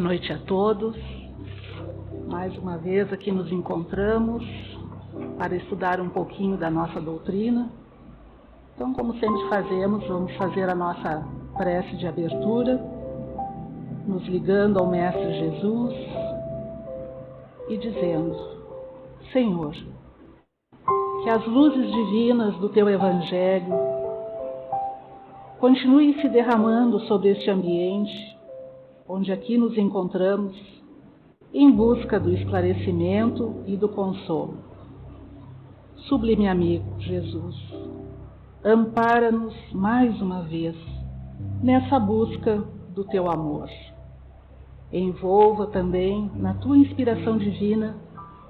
noite a todos. Mais uma vez aqui nos encontramos para estudar um pouquinho da nossa doutrina. Então, como sempre fazemos, vamos fazer a nossa prece de abertura, nos ligando ao Mestre Jesus e dizendo: Senhor, que as luzes divinas do Teu Evangelho continuem se derramando sobre este ambiente, onde aqui nos encontramos, em busca do esclarecimento e do consolo. Sublime amigo Jesus, ampara-nos mais uma vez nessa busca do Teu amor. Envolva também na Tua inspiração divina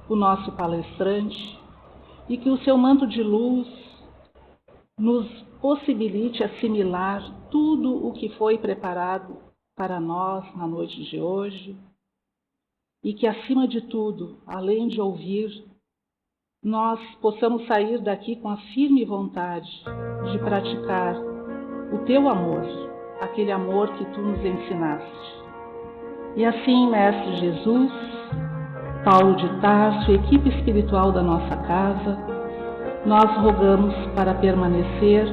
o nosso palestrante e que o Seu manto de luz nos possibilite assimilar tudo o que foi preparado para nós na noite de hoje e que, acima de tudo, além de ouvir, nós possamos sair daqui com a firme vontade de praticar o Teu amor, aquele amor que Tu nos ensinaste. E assim, Mestre Jesus, Paulo de Tarso, equipe espiritual da nossa casa, nós rogamos para permanecer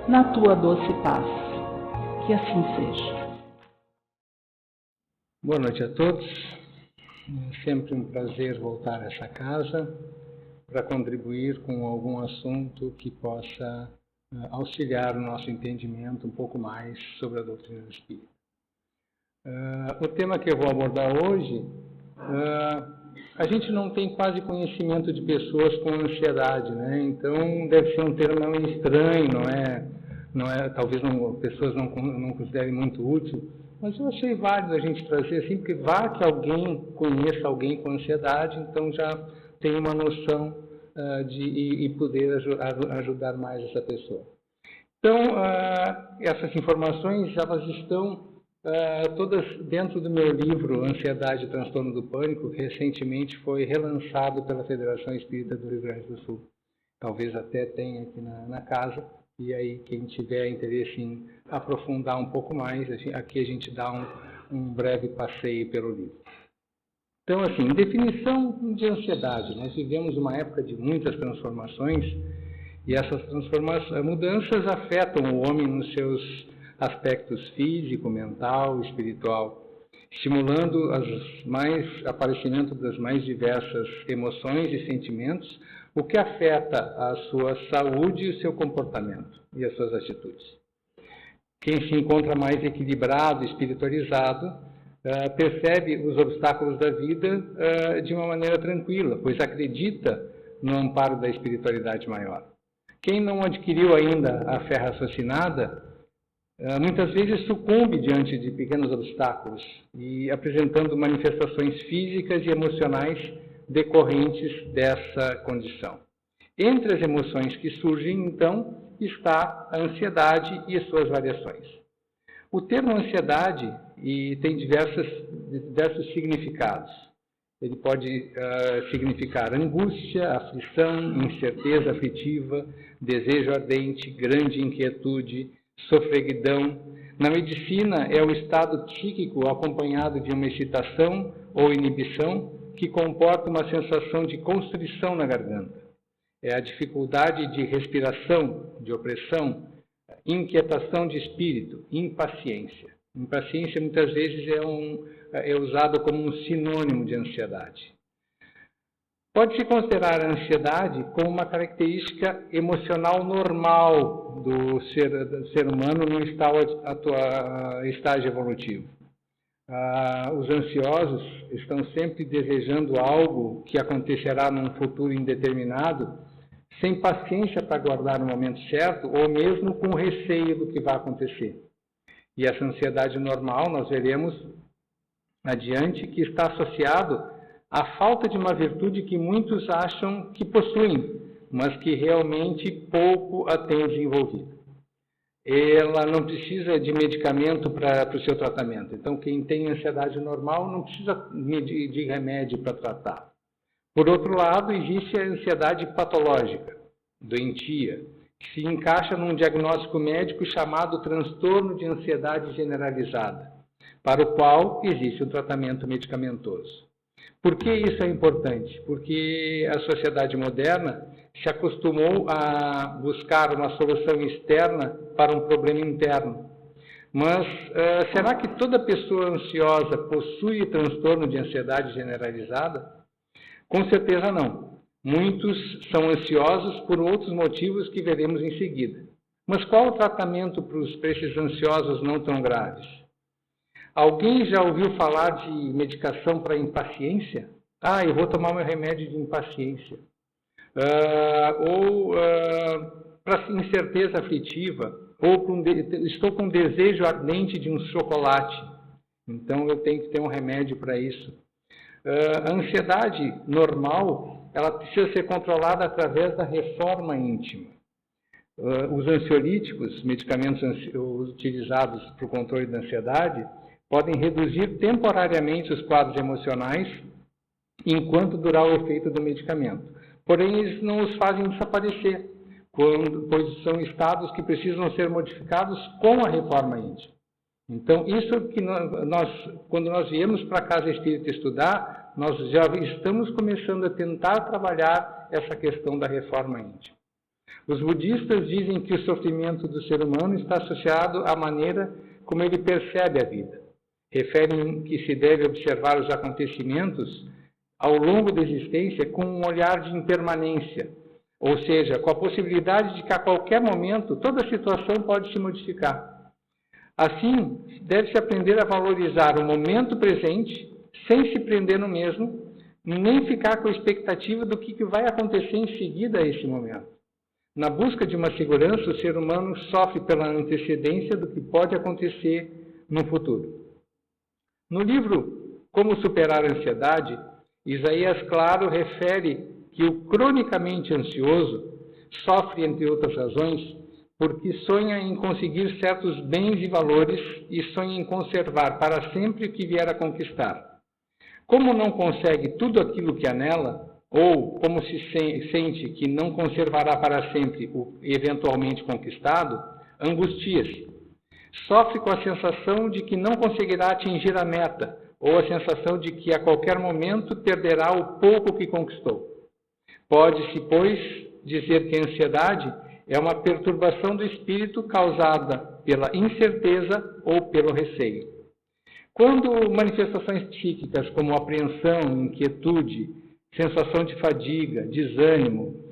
na Tua doce paz. Que assim seja. Boa noite a todos. É sempre um prazer voltar a essa casa para contribuir com algum assunto que possa auxiliar o nosso entendimento um pouco mais sobre a doutrina espírita. O tema que eu vou abordar hoje, a gente não tem quase conhecimento de pessoas com ansiedade, né? Então deve ser um termo meio estranho, não é, talvez pessoas não considerem muito útil. Mas eu achei válido a gente trazer assim, porque vá que alguém conheça alguém com ansiedade, então já tem uma noção de poder ajudar mais essa pessoa. Então, essas informações, elas estão todas dentro do meu livro Ansiedade e Transtorno do Pânico, que recentemente foi relançado pela Federação Espírita do Rio Grande do Sul. Talvez até tenha aqui na casa. E aí, quem tiver interesse em aprofundar um pouco mais, aqui a gente dá um breve passeio pelo livro. Então, assim, definição de ansiedade. Nós vivemos uma época de muitas transformações e essas mudanças afetam o homem nos seus aspectos físico, mental, espiritual, estimulando aparecimento das mais diversas emoções e sentimentos, o que afeta a sua saúde e o seu comportamento e as suas atitudes. Quem se encontra mais equilibrado, espiritualizado, percebe os obstáculos da vida de uma maneira tranquila, pois acredita no amparo da espiritualidade maior. Quem não adquiriu ainda a fé raciocinada, muitas vezes sucumbe diante de pequenos obstáculos e apresentando manifestações físicas e emocionais decorrentes dessa condição. Entre as emoções que surgem, então, está a ansiedade e as suas variações. O termo ansiedade tem diversos significados. Ele pode significar angústia, aflição, incerteza afetiva, desejo ardente, grande inquietude, sofreguidão. Na medicina, é o estado psíquico acompanhado de uma excitação ou inibição que comporta uma sensação de constrição na garganta. É a dificuldade de respiração, de opressão, inquietação de espírito, impaciência. Impaciência muitas vezes é usado como um sinônimo de ansiedade. Pode-se considerar a ansiedade como uma característica emocional normal do ser humano no estágio evolutivo. Os ansiosos estão sempre desejando algo que acontecerá num futuro indeterminado, sem paciência para aguardar o momento certo, ou mesmo com receio do que vai acontecer. E essa ansiedade normal, nós veremos adiante, que está associado à falta de uma virtude que muitos acham que possuem, mas que realmente pouco a têm desenvolvido. Ela não precisa de medicamento para o seu tratamento. Então, quem tem ansiedade normal não precisa de remédio para tratar. Por outro lado, existe a ansiedade patológica, doentia, que se encaixa num diagnóstico médico chamado transtorno de ansiedade generalizada. para o qual existe um tratamento medicamentoso. Por que isso é importante? Porque a sociedade moderna se acostumou a buscar uma solução externa para um problema interno. Mas será que toda pessoa ansiosa possui transtorno de ansiedade generalizada? Com certeza não. Muitos são ansiosos por outros motivos que veremos em seguida. Mas qual o tratamento para esses ansiosos não tão graves? Alguém já ouviu falar de medicação para impaciência? Eu vou tomar meu remédio de impaciência. Para incerteza aflitiva, ou estou com um desejo ardente de um chocolate, então eu tenho que ter um remédio para isso. A ansiedade normal, ela precisa ser controlada através da reforma íntima. Os ansiolíticos, medicamentos utilizados para o controle da ansiedade, podem reduzir temporariamente os quadros emocionais enquanto durar o efeito do medicamento. Porém, eles não os fazem desaparecer, pois são estados que precisam ser modificados com a reforma íntima. Então, isso que quando nós viemos para a Casa Espírita estudar, nós já estamos começando a tentar trabalhar essa questão da reforma íntima. Os budistas dizem que o sofrimento do ser humano está associado à maneira como ele percebe a vida. Referem que se deve observar os acontecimentos ao longo da existência com um olhar de impermanência, ou seja, com a possibilidade de que a qualquer momento toda a situação pode se modificar. Assim, deve-se aprender a valorizar o momento presente, sem se prender no mesmo, nem ficar com a expectativa do que vai acontecer em seguida a esse momento. Na busca de uma segurança, o ser humano sofre pela antecedência do que pode acontecer no futuro. No livro Como Superar a Ansiedade, Isaías Claro refere que o cronicamente ansioso sofre, entre outras razões, porque sonha em conseguir certos bens e valores e sonha em conservar para sempre o que vier a conquistar. Como não consegue tudo aquilo que anela, ou como se sente que não conservará para sempre o eventualmente conquistado, angustia-se. Sofre com a sensação de que não conseguirá atingir a meta, ou a sensação de que a qualquer momento perderá o pouco que conquistou. Pode-se, pois, dizer que a ansiedade é uma perturbação do espírito causada pela incerteza ou pelo receio. Quando manifestações psíquicas como apreensão, inquietude, sensação de fadiga, desânimo,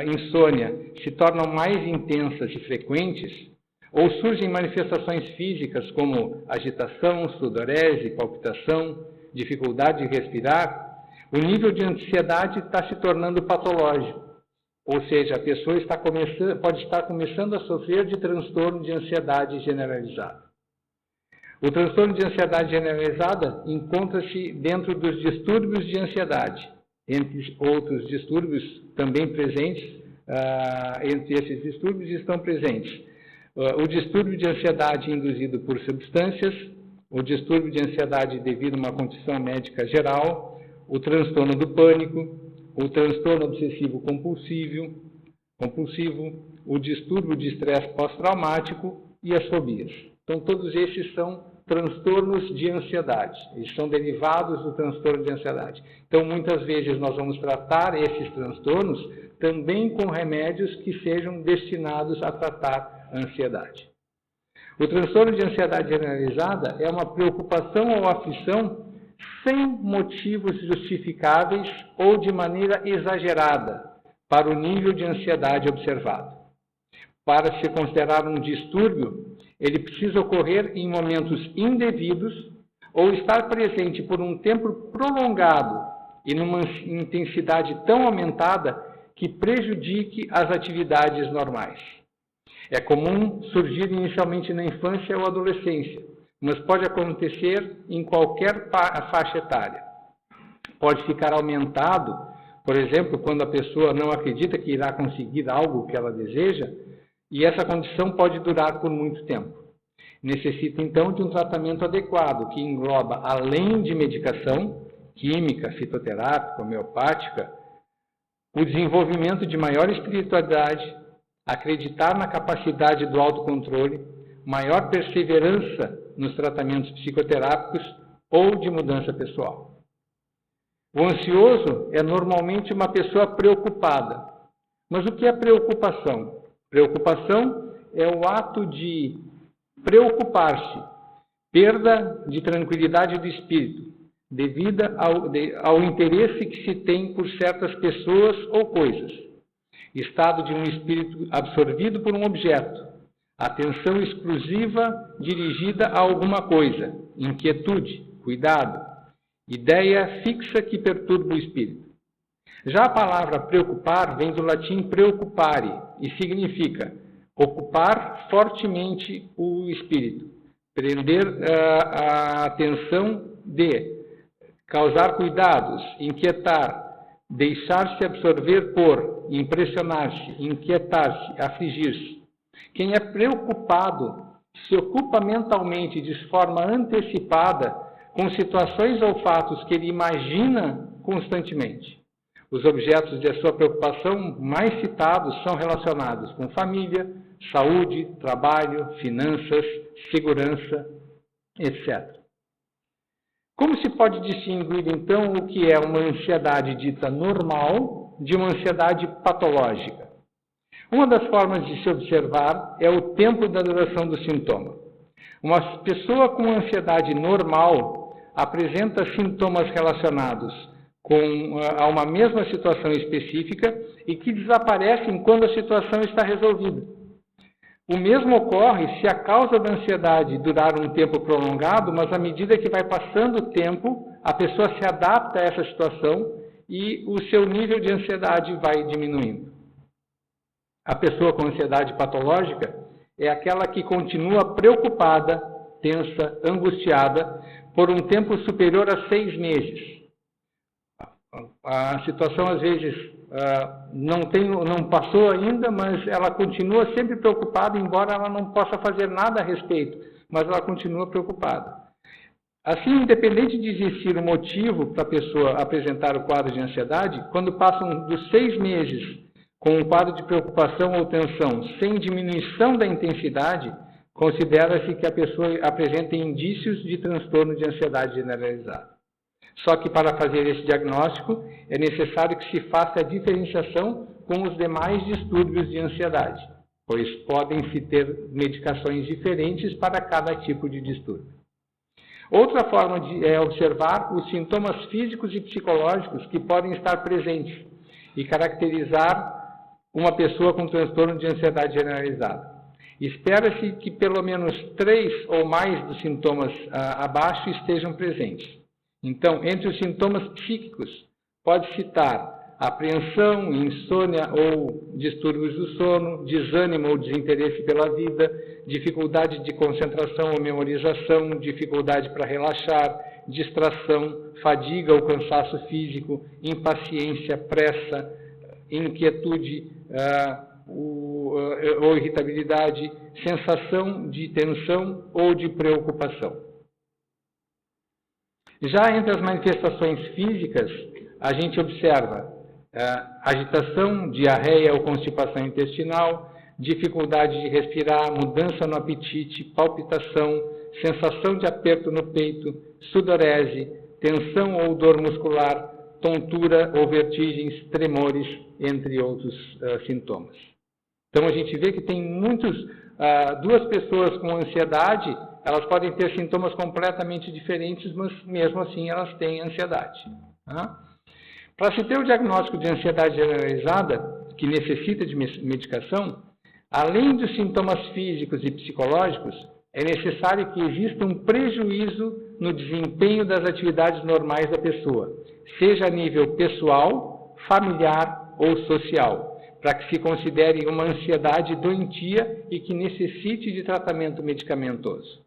insônia se tornam mais intensas e frequentes, ou surgem manifestações físicas como agitação, sudorese, palpitação, dificuldade de respirar, o nível de ansiedade está se tornando patológico. Ou seja, a pessoa pode estar começando a sofrer de transtorno de ansiedade generalizada. O transtorno de ansiedade generalizada encontra-se dentro dos distúrbios de ansiedade. Entre outros distúrbios também presentes, entre esses distúrbios estão presentes o distúrbio de ansiedade induzido por substâncias, o distúrbio de ansiedade devido a uma condição médica geral, o transtorno do pânico, o transtorno obsessivo compulsivo, o distúrbio de estresse pós-traumático e as fobias. Então, todos esses são transtornos de ansiedade. Eles são derivados do transtorno de ansiedade. Então, muitas vezes nós vamos tratar esses transtornos também com remédios que sejam destinados a tratar a ansiedade. O transtorno de ansiedade generalizada é uma preocupação ou aflição sem motivos justificáveis ou de maneira exagerada para o nível de ansiedade observado. Para se considerar um distúrbio, ele precisa ocorrer em momentos indevidos ou estar presente por um tempo prolongado e numa intensidade tão aumentada que prejudique as atividades normais. É comum surgir inicialmente na infância ou adolescência, mas pode acontecer em qualquer faixa etária. Pode ficar aumentado, por exemplo, quando a pessoa não acredita que irá conseguir algo que ela deseja, e essa condição pode durar por muito tempo. Necessita, então, de um tratamento adequado, que engloba, além de medicação, química, fitoterápica, homeopática, o desenvolvimento de maior espiritualidade, acreditar na capacidade do autocontrole, maior perseverança nos tratamentos psicoterápicos ou de mudança pessoal. O ansioso é normalmente uma pessoa preocupada. Mas o que é preocupação? Preocupação é o ato de preocupar-se, perda de tranquilidade do espírito, devida ao interesse que se tem por certas pessoas ou coisas, estado de um espírito absorvido por um objeto, atenção exclusiva dirigida a alguma coisa, inquietude, cuidado, ideia fixa que perturba o espírito. Já a palavra preocupar vem do latim preoccupare e significa ocupar fortemente o espírito, prender a atenção de, causar cuidados, inquietar, deixar-se absorver por, impressionar-se, inquietar-se, afligir-se. Quem é preocupado se ocupa mentalmente de forma antecipada com situações ou fatos que ele imagina constantemente. Os objetos de sua preocupação mais citados são relacionados com família, saúde, trabalho, finanças, segurança, etc. Como se pode distinguir, então, o que é uma ansiedade dita normal de uma ansiedade patológica? Uma das formas de se observar é o tempo da duração do sintoma. Uma pessoa com ansiedade normal apresenta sintomas relacionados a uma mesma situação específica e que desaparecem quando a situação está resolvida. O mesmo ocorre se a causa da ansiedade durar um tempo prolongado, mas à medida que vai passando o tempo, a pessoa se adapta a essa situação e o seu nível de ansiedade vai diminuindo. A pessoa com ansiedade patológica é aquela que continua preocupada, tensa, angustiada por um tempo superior a 6 meses. A situação, às vezes, não passou ainda, mas ela continua sempre preocupada, embora ela não possa fazer nada a respeito, mas ela continua preocupada. Assim, independente de existir um motivo para a pessoa apresentar o quadro de ansiedade, quando passam dos 6 meses com um quadro de preocupação ou tensão sem diminuição da intensidade, considera-se que a pessoa apresenta indícios de transtorno de ansiedade generalizada. Só que para fazer esse diagnóstico é necessário que se faça a diferenciação com os demais distúrbios de ansiedade, pois podem-se ter medicações diferentes para cada tipo de distúrbio. Outra forma é observar os sintomas físicos e psicológicos que podem estar presentes e caracterizar uma pessoa com transtorno de ansiedade generalizada. Espera-se que pelo menos 3 ou mais dos sintomas abaixo estejam presentes. Então, entre os sintomas psíquicos, pode citar apreensão, insônia ou distúrbios do sono, desânimo ou desinteresse pela vida, dificuldade de concentração ou memorização, dificuldade para relaxar, distração, fadiga ou cansaço físico, impaciência, pressa, inquietude ou irritabilidade, sensação de tensão ou de preocupação. Já entre as manifestações físicas, a gente observa agitação, diarreia ou constipação intestinal, dificuldade de respirar, mudança no apetite, palpitação, sensação de aperto no peito, sudorese, tensão ou dor muscular, tontura ou vertigens, tremores, entre outros sintomas. Então a gente vê que tem duas pessoas com ansiedade, elas podem ter sintomas completamente diferentes, mas mesmo assim elas têm ansiedade. Para se ter o diagnóstico de ansiedade generalizada, que necessita de medicação, além dos sintomas físicos e psicológicos, é necessário que exista um prejuízo no desempenho das atividades normais da pessoa, seja a nível pessoal, familiar ou social, para que se considere uma ansiedade doentia e que necessite de tratamento medicamentoso.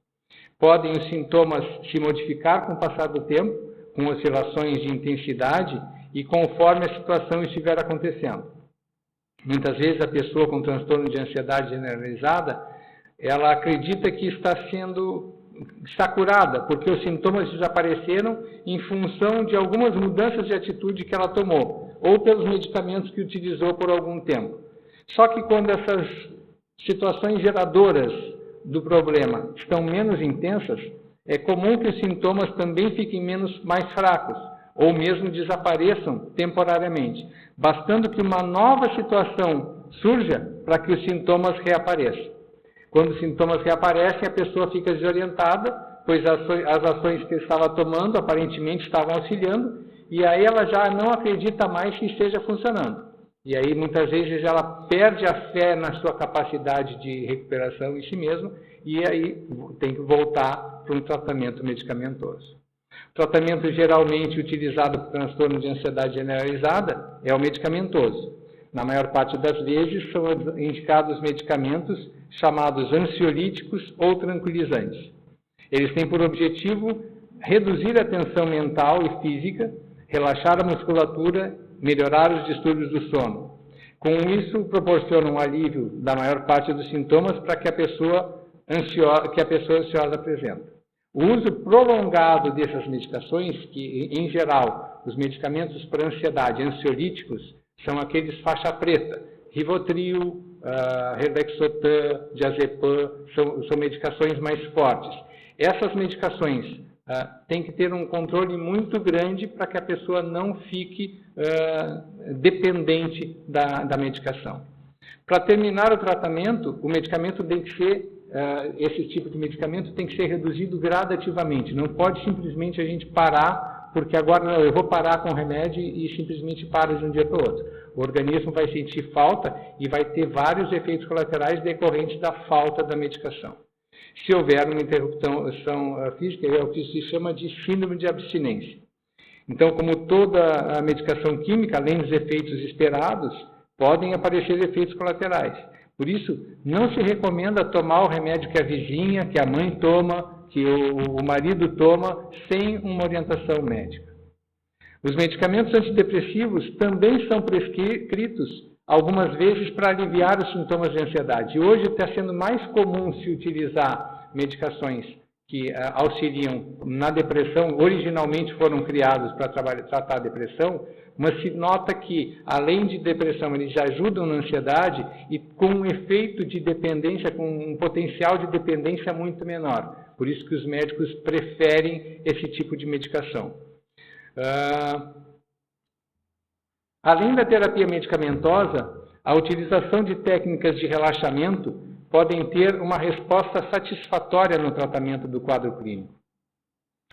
Podem os sintomas se modificar com o passar do tempo, com oscilações de intensidade e conforme a situação estiver acontecendo. Muitas vezes a pessoa com transtorno de ansiedade generalizada, ela acredita que está curada, porque os sintomas desapareceram em função de algumas mudanças de atitude que ela tomou, ou pelos medicamentos que utilizou por algum tempo. Só que quando essas situações geradoras do problema estão menos intensas, é comum que os sintomas também fiquem mais fracos, ou mesmo desapareçam temporariamente, bastando que uma nova situação surja para que os sintomas reapareçam. Quando os sintomas reaparecem, a pessoa fica desorientada, pois as ações que estava tomando aparentemente estavam auxiliando, e aí ela já não acredita mais que esteja funcionando. E aí, muitas vezes, ela perde a fé na sua capacidade de recuperação em si mesma, e aí tem que voltar para um tratamento medicamentoso. O tratamento geralmente utilizado para o transtorno de ansiedade generalizada é o medicamentoso. Na maior parte das vezes, são indicados medicamentos chamados ansiolíticos ou tranquilizantes. Eles têm por objetivo reduzir a tensão mental e física, relaxar a musculatura, melhorar os distúrbios do sono. Com isso, proporcionam um alívio da maior parte dos sintomas para que a pessoa ansiosa apresenta. O uso prolongado dessas medicações, que em geral os medicamentos para ansiedade ansiolíticos são aqueles faixa preta, Rivotril, Revexotan, Diazepam, são medicações mais fortes. Essas medicações têm que ter um controle muito grande para que a pessoa não fique dependente da medicação. Para terminar o tratamento, o medicamento tem que ser, esse tipo de medicamento tem que ser reduzido gradativamente. Não pode simplesmente a gente parar, porque agora eu vou parar com o remédio e simplesmente para de um dia para o outro. O organismo vai sentir falta e vai ter vários efeitos colaterais decorrentes da falta da medicação. Se houver uma interrupção física, é o que se chama de síndrome de abstinência. Então, como toda a medicação química, além dos efeitos esperados, podem aparecer efeitos colaterais. Por isso, não se recomenda tomar o remédio que a vizinha, que a mãe toma, que o marido toma, sem uma orientação médica. Os medicamentos antidepressivos também são prescritos algumas vezes para aliviar os sintomas de ansiedade. E hoje está sendo mais comum se utilizar medicações que auxiliam na depressão, originalmente foram criados para tratar a depressão, mas se nota que, além de depressão, eles ajudam na ansiedade e com um efeito de dependência, com um potencial de dependência muito menor. Por isso que os médicos preferem esse tipo de medicação. Além da terapia medicamentosa, a utilização de técnicas de relaxamento podem ter uma resposta satisfatória no tratamento do quadro clínico.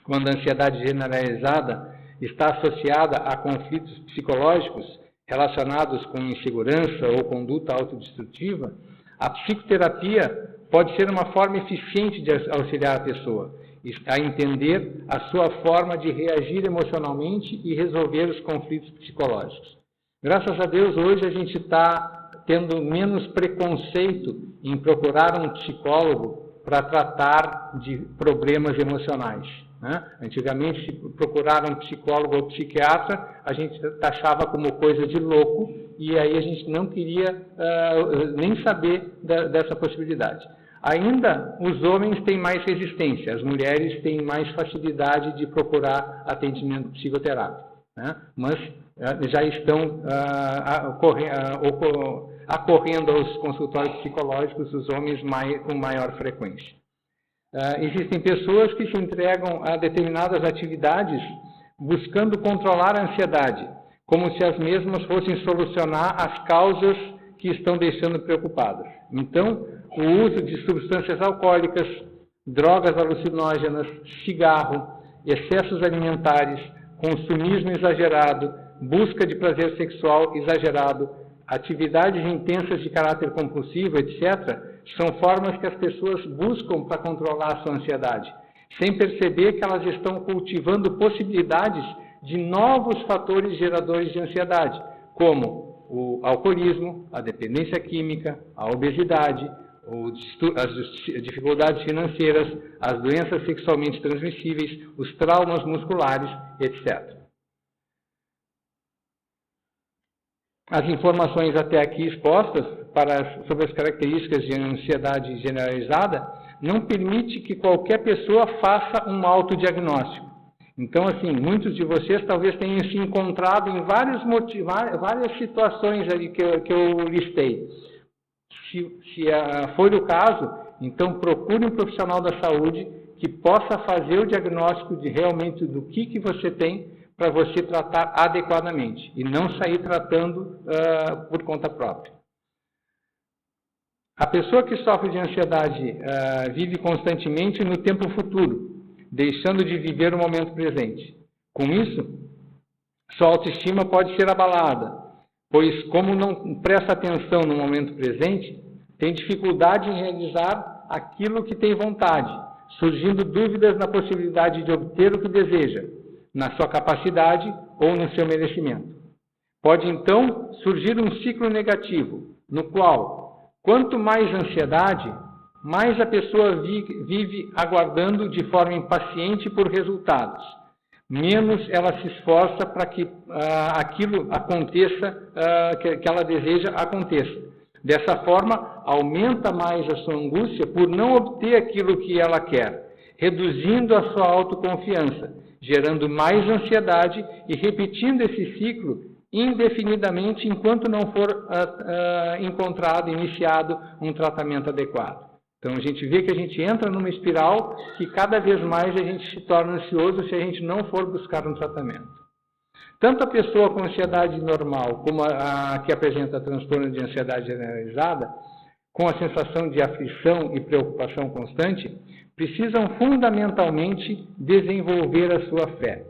Quando a ansiedade generalizada está associada a conflitos psicológicos relacionados com insegurança ou conduta autodestrutiva, a psicoterapia pode ser uma forma eficiente de auxiliar a pessoa a entender a sua forma de reagir emocionalmente e resolver os conflitos psicológicos. Graças a Deus, hoje a gente está tendo menos preconceito em procurar um psicólogo para tratar de problemas emocionais. Né? Antigamente, se procurar um psicólogo ou psiquiatra, a gente taxava como coisa de louco e aí a gente não queria nem saber dessa possibilidade. Ainda os homens têm mais resistência, as mulheres têm mais facilidade de procurar atendimento psicoterápico, né? Mas já estão acorrendo aos consultórios psicológicos os homens com maior frequência. Existem pessoas que se entregam a determinadas atividades buscando controlar a ansiedade, como se as mesmas fossem solucionar as causas que estão deixando preocupadas. Então, o uso de substâncias alcoólicas, drogas alucinógenas, cigarro, excessos alimentares, consumismo exagerado, busca de prazer sexual exagerado, atividades intensas de caráter compulsivo, etc., são formas que as pessoas buscam para controlar a sua ansiedade, sem perceber que elas estão cultivando possibilidades de novos fatores geradores de ansiedade, como o alcoolismo, a dependência química, a obesidade, as dificuldades financeiras, as doenças sexualmente transmissíveis, os traumas musculares, etc. As informações até aqui expostas sobre as características de ansiedade generalizada não permite que qualquer pessoa faça um autodiagnóstico. Então, assim, muitos de vocês talvez tenham se encontrado em várias situações ali que eu listei. Se for o caso, Então, procure um profissional da saúde que possa fazer o diagnóstico de realmente do que você tem para você tratar adequadamente e não sair tratando por conta própria. A pessoa que sofre de ansiedade vive constantemente no tempo futuro, deixando de viver o momento presente. Com isso, sua autoestima pode ser abalada, pois como não presta atenção no momento presente, tem dificuldade em realizar aquilo que tem vontade, surgindo dúvidas na possibilidade de obter o que deseja, na sua capacidade ou no seu merecimento. Pode então surgir um ciclo negativo, no qual, quanto mais ansiedade, mais a pessoa vive aguardando de forma impaciente por resultados, menos ela se esforça para que aquilo aconteça, que ela deseja aconteça. Dessa forma, aumenta mais a sua angústia por não obter aquilo que ela quer, reduzindo a sua autoconfiança, gerando mais ansiedade e repetindo esse ciclo indefinidamente enquanto não for iniciado um tratamento adequado. Então, a gente vê que a gente entra numa espiral que cada vez mais a gente se torna ansioso se a gente não for buscar um tratamento. Tanto a pessoa com ansiedade normal como a que apresenta transtorno de ansiedade generalizada, com a sensação de aflição e preocupação constante, precisam fundamentalmente desenvolver a sua fé,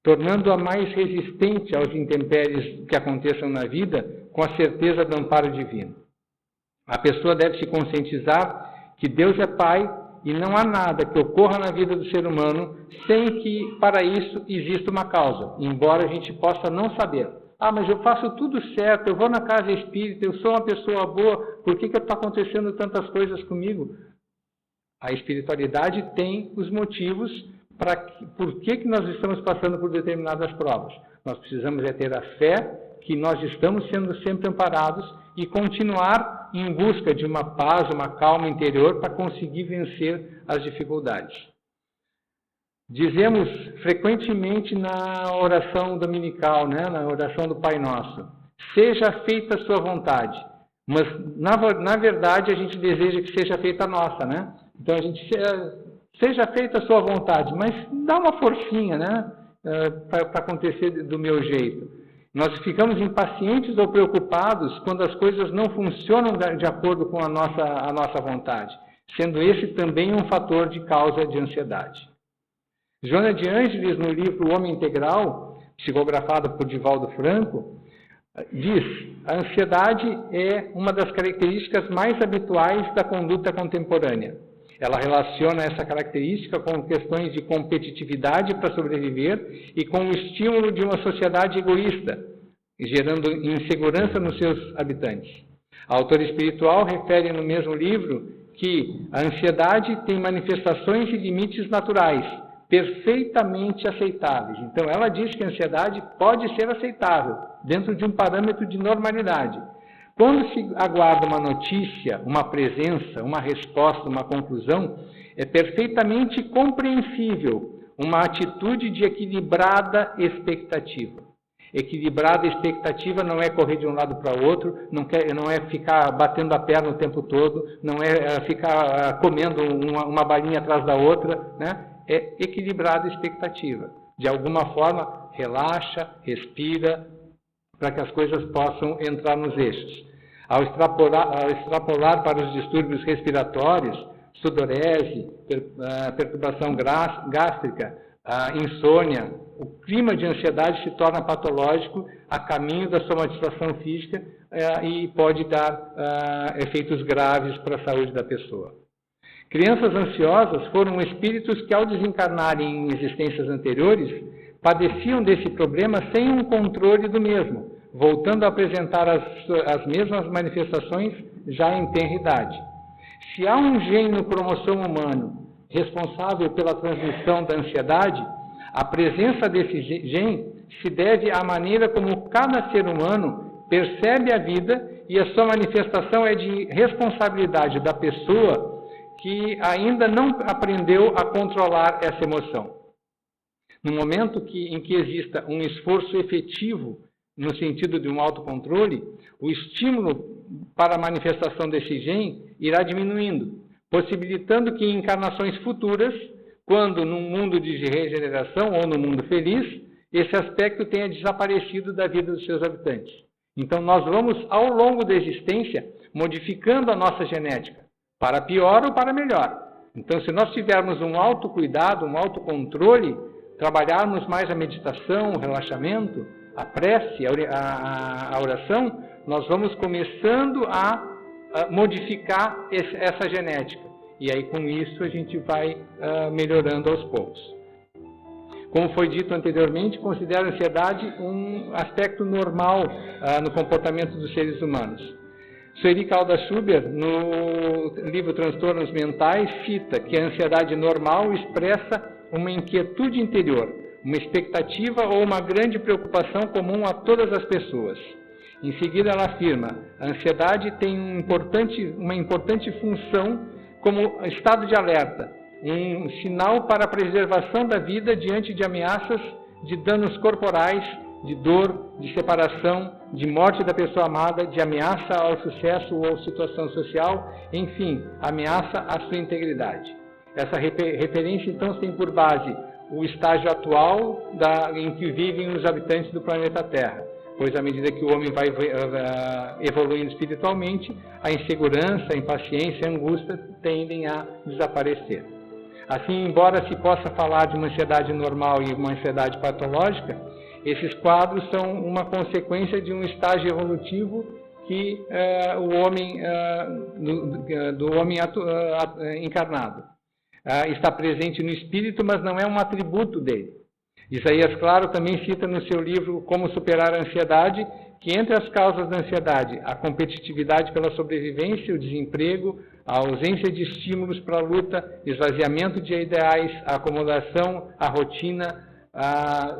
tornando-a mais resistente aos intempéries que aconteçam na vida com a certeza do amparo divino. A pessoa deve se conscientizar que Deus é Pai e não há nada que ocorra na vida do ser humano sem que para isso exista uma causa, embora a gente possa não saber. Ah, mas eu faço tudo certo, eu vou na casa espírita, eu sou uma pessoa boa, por que está acontecendo tantas coisas comigo? A espiritualidade tem os motivos por que nós estamos passando por determinadas provas. Nós precisamos ter a fé que nós estamos sendo sempre amparados e continuar em busca de uma paz, uma calma interior para conseguir vencer as dificuldades. Dizemos frequentemente na oração dominical, na oração do Pai Nosso, seja feita a sua vontade, mas na verdade a gente deseja que seja feita a nossa, Então a gente seja feita a sua vontade, mas dá uma forcinha, para acontecer do meu jeito. Nós ficamos impacientes ou preocupados quando as coisas não funcionam de acordo com a nossa vontade, sendo esse também um fator de causa de ansiedade. Joana de Ângeles, no livro O Homem Integral, psicografado por Divaldo Franco, diz: a ansiedade é uma das características mais habituais da conduta contemporânea. Ela relaciona essa característica com questões de competitividade para sobreviver e com o estímulo de uma sociedade egoísta, gerando insegurança nos seus habitantes. A autora espiritual refere no mesmo livro que a ansiedade tem manifestações e limites naturais, perfeitamente aceitáveis. Então, ela diz que a ansiedade pode ser aceitável, dentro de um parâmetro de normalidade. Quando se aguarda uma notícia, uma presença, uma resposta, uma conclusão, é perfeitamente compreensível uma atitude de equilibrada expectativa. Equilibrada expectativa não é correr de um lado para o outro, não é ficar batendo a perna o tempo todo, não é ficar comendo uma balinha atrás da outra, É equilibrada expectativa. De alguma forma, relaxa, respira, para que as coisas possam entrar nos eixos. Ao extrapolar para os distúrbios respiratórios, sudorese, perturbação gástrica, insônia, o clima de ansiedade se torna patológico a caminho da somatização física e pode dar efeitos graves para a saúde da pessoa. Crianças ansiosas foram espíritos que, ao desencarnarem em existências anteriores, padeciam desse problema sem um controle do mesmo, voltando a apresentar as mesmas manifestações já em tenra idade. Se há um gene no cromossomo humano responsável pela transmissão da ansiedade, a presença desse gene se deve à maneira como cada ser humano percebe a vida e a sua manifestação é de responsabilidade da pessoa que ainda não aprendeu a controlar essa emoção. No momento em que exista um esforço efetivo no sentido de um autocontrole, o estímulo para a manifestação desse gene irá diminuindo, possibilitando que em encarnações futuras, quando num mundo de regeneração ou no mundo feliz, esse aspecto tenha desaparecido da vida dos seus habitantes. Então, nós vamos, ao longo da existência, modificando a nossa genética, para pior ou para melhor. Então, se nós tivermos um autocuidado, um autocontrole, trabalharmos mais a meditação, o relaxamento, a prece, a oração, nós vamos começando a modificar essa genética. E aí, com isso, a gente vai melhorando aos poucos. Como foi dito anteriormente, considero a ansiedade um aspecto normal no comportamento dos seres humanos. Sueli Caldas Schubert, no livro Transtornos Mentais, cita que a ansiedade normal expressa uma inquietude interior, uma expectativa ou uma grande preocupação comum a todas as pessoas. Em seguida, ela afirma: a ansiedade tem uma importante função como estado de alerta, um sinal para a preservação da vida diante de ameaças de danos corporais, de dor, de separação, de morte da pessoa amada, de ameaça ao sucesso ou situação social, enfim, ameaça à sua integridade. Essa referência, então, tem por base o estágio atual em que vivem os habitantes do planeta Terra, pois à medida que o homem vai evoluindo espiritualmente, a insegurança, a impaciência, a angústia tendem a desaparecer. Assim, embora se possa falar de uma ansiedade normal e uma ansiedade patológica, esses quadros são uma consequência de um estágio evolutivo que do homem encarnado. Está presente no espírito, mas não é um atributo dele. Isaías Claro também cita no seu livro Como Superar a Ansiedade, que entre as causas da ansiedade, a competitividade pela sobrevivência, o desemprego, a ausência de estímulos para a luta, esvaziamento de ideais, a acomodação, a rotina,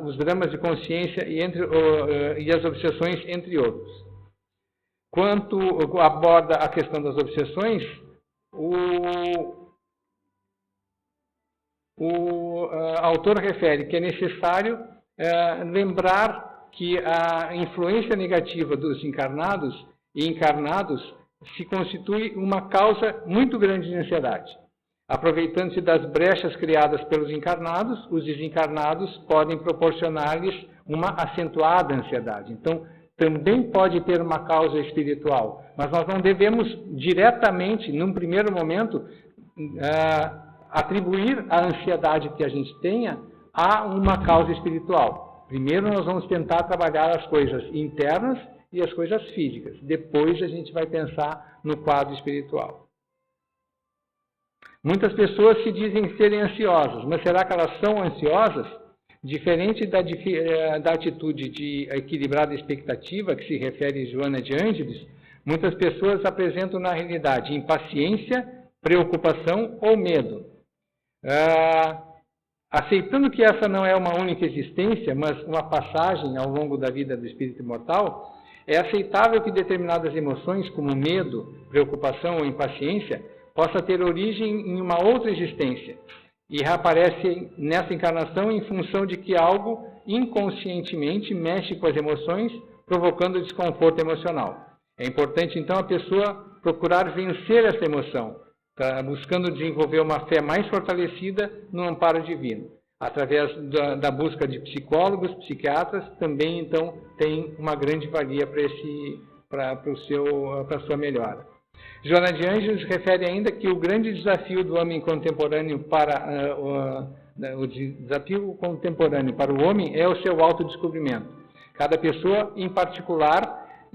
os dramas de consciência e as obsessões, entre outros. Quanto aborda a questão das obsessões, o autor refere que é necessário lembrar que a influência negativa dos encarnados e encarnados se constitui uma causa muito grande de ansiedade. Aproveitando-se das brechas criadas pelos encarnados, os desencarnados podem proporcionar-lhes uma acentuada ansiedade. Então, também pode ter uma causa espiritual, mas nós não devemos diretamente, num primeiro momento, atribuir a ansiedade que a gente tenha a uma causa espiritual. Primeiro nós vamos tentar trabalhar as coisas internas e as coisas físicas. Depois a gente vai pensar no quadro espiritual. Muitas pessoas se dizem serem ansiosas, mas será que elas são ansiosas? Diferente da atitude de equilibrada expectativa, que se refere a Joana de Ângeles, muitas pessoas apresentam na realidade impaciência, preocupação ou medo. Aceitando que essa não é uma única existência, mas uma passagem ao longo da vida do espírito imortal, é aceitável que determinadas emoções, como medo, preocupação ou impaciência, possa ter origem em uma outra existência e reaparece nessa encarnação em função de que algo inconscientemente mexe com as emoções, provocando desconforto emocional. É importante, então, a pessoa procurar vencer essa emoção, buscando desenvolver uma fé mais fortalecida no amparo divino. Através da busca de psicólogos, psiquiatras, também, então, tem uma grande valia para a sua melhora. Joana de Ângeles refere ainda que o grande desafio do homem contemporâneo o desafio contemporâneo para o homem é o seu autodescobrimento. Cada pessoa, em particular,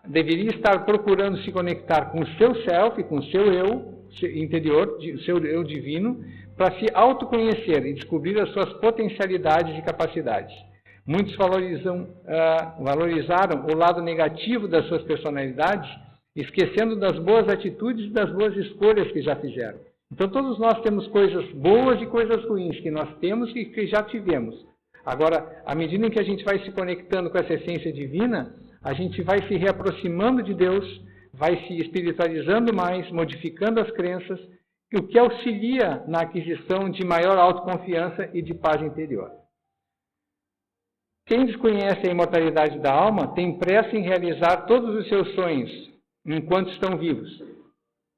deveria estar procurando se conectar com o seu self, com o seu eu interior, o seu eu divino, para se autoconhecer e descobrir as suas potencialidades e capacidades. Muitos valorizaram o lado negativo das suas personalidades, esquecendo das boas atitudes e das boas escolhas que já fizeram. Então, todos nós temos coisas boas e coisas ruins que nós temos e que já tivemos. Agora, à medida em que a gente vai se conectando com essa essência divina, a gente vai se reaproximando de Deus, vai se espiritualizando mais, modificando as crenças, o que auxilia na aquisição de maior autoconfiança e de paz interior. Quem desconhece a imortalidade da alma tem pressa em realizar todos os seus sonhos enquanto estão vivos.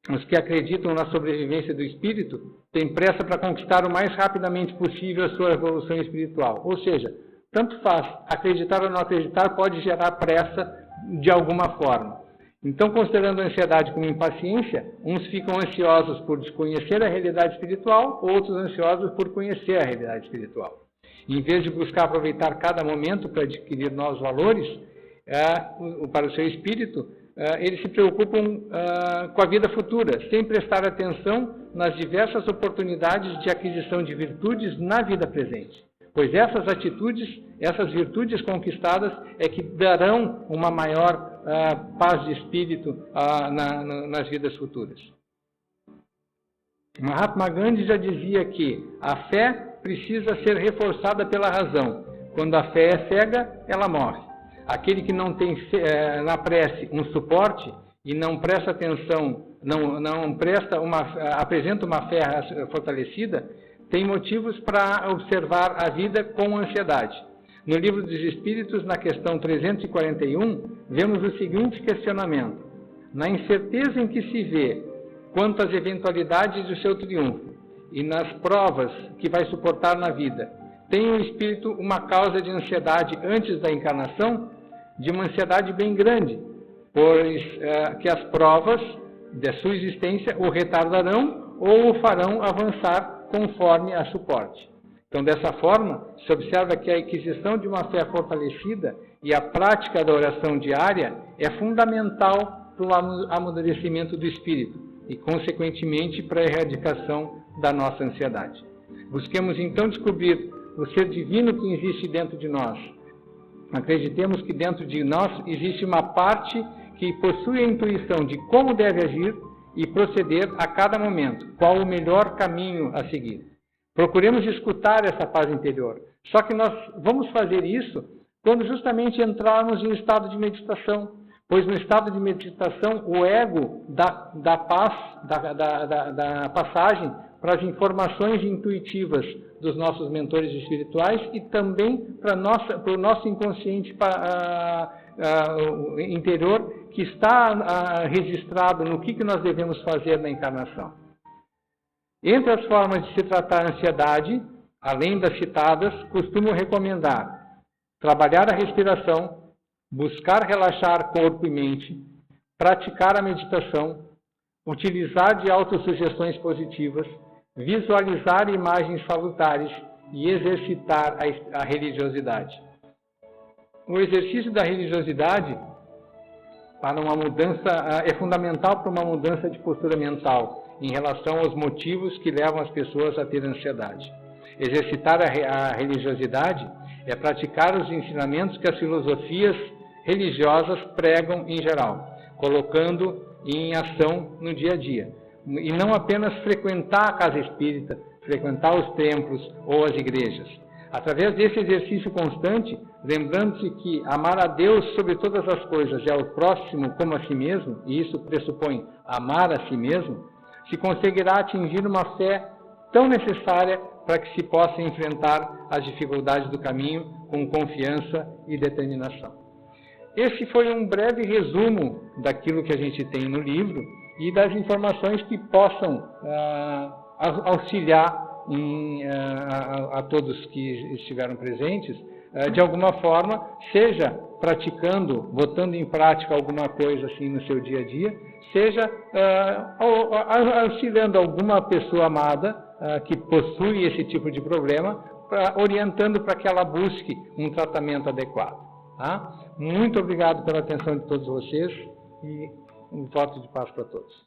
Os que acreditam na sobrevivência do espírito têm pressa para conquistar o mais rapidamente possível a sua evolução espiritual. Ou seja, tanto faz, acreditar ou não acreditar pode gerar pressa de alguma forma. Então, considerando a ansiedade como impaciência, uns ficam ansiosos por desconhecer a realidade espiritual, outros ansiosos por conhecer a realidade espiritual. Em vez de buscar aproveitar cada momento para adquirir novos valores para o seu espírito, eles se preocupam com a vida futura, sem prestar atenção nas diversas oportunidades de aquisição de virtudes na vida presente. Pois essas atitudes, essas virtudes conquistadas é que darão uma maior paz de espírito nas vidas futuras. Mahatma Gandhi já dizia que a fé precisa ser reforçada pela razão. Quando a fé é cega, ela morre. Aquele que não tem na prece um suporte e não presta atenção, apresenta uma fé fortalecida, tem motivos para observar a vida com ansiedade. No Livro dos Espíritos, na questão 341, vemos o seguinte questionamento: na incerteza em que se vê quanto às eventualidades do seu triunfo e nas provas que vai suportar na vida, tem o espírito uma causa de ansiedade antes da encarnação? De uma ansiedade bem grande, pois que as provas de sua existência o retardarão ou o farão avançar conforme a suporte. Então, dessa forma, se observa que a aquisição de uma fé fortalecida e a prática da oração diária é fundamental para o amadurecimento do espírito e, consequentemente, para a erradicação da nossa ansiedade. Busquemos, então, descobrir o ser divino que existe dentro de nós. Acreditemos que dentro de nós existe uma parte que possui a intuição de como deve agir e proceder a cada momento, qual o melhor caminho a seguir. Procuremos escutar essa paz interior. Só que nós vamos fazer isso quando justamente entrarmos em estado de meditação, pois no estado de meditação o ego dá paz, da passagem para as informações intuitivas dos nossos mentores espirituais e também para o nosso inconsciente interior, que está registrado no que nós devemos fazer na encarnação. Entre as formas de se tratar a ansiedade, além das citadas, costumo recomendar trabalhar a respiração, buscar relaxar corpo e mente, praticar a meditação, utilizar de autossugestões positivas, visualizar imagens salutares e exercitar a religiosidade. O exercício da religiosidade para uma mudança é fundamental para uma mudança de postura mental em relação aos motivos que levam as pessoas a ter ansiedade. Exercitar a religiosidade é praticar os ensinamentos que as filosofias religiosas pregam em geral, colocando em ação no dia a dia. E não apenas frequentar a casa espírita, frequentar os templos ou as igrejas. Através desse exercício constante, lembrando-se que amar a Deus sobre todas as coisas e ao próximo como a si mesmo, e isso pressupõe amar a si mesmo, se conseguirá atingir uma fé tão necessária para que se possa enfrentar as dificuldades do caminho com confiança e determinação. Esse foi um breve resumo daquilo que a gente tem no livro e das informações que possam auxiliar a todos que estiveram presentes, de alguma forma, seja praticando, botando em prática alguma coisa assim no seu dia a dia, seja auxiliando alguma pessoa amada que possui esse tipo de problema, orientando para que ela busque um tratamento adequado. Tá? Muito obrigado pela atenção de todos vocês e um voto de paz para todos.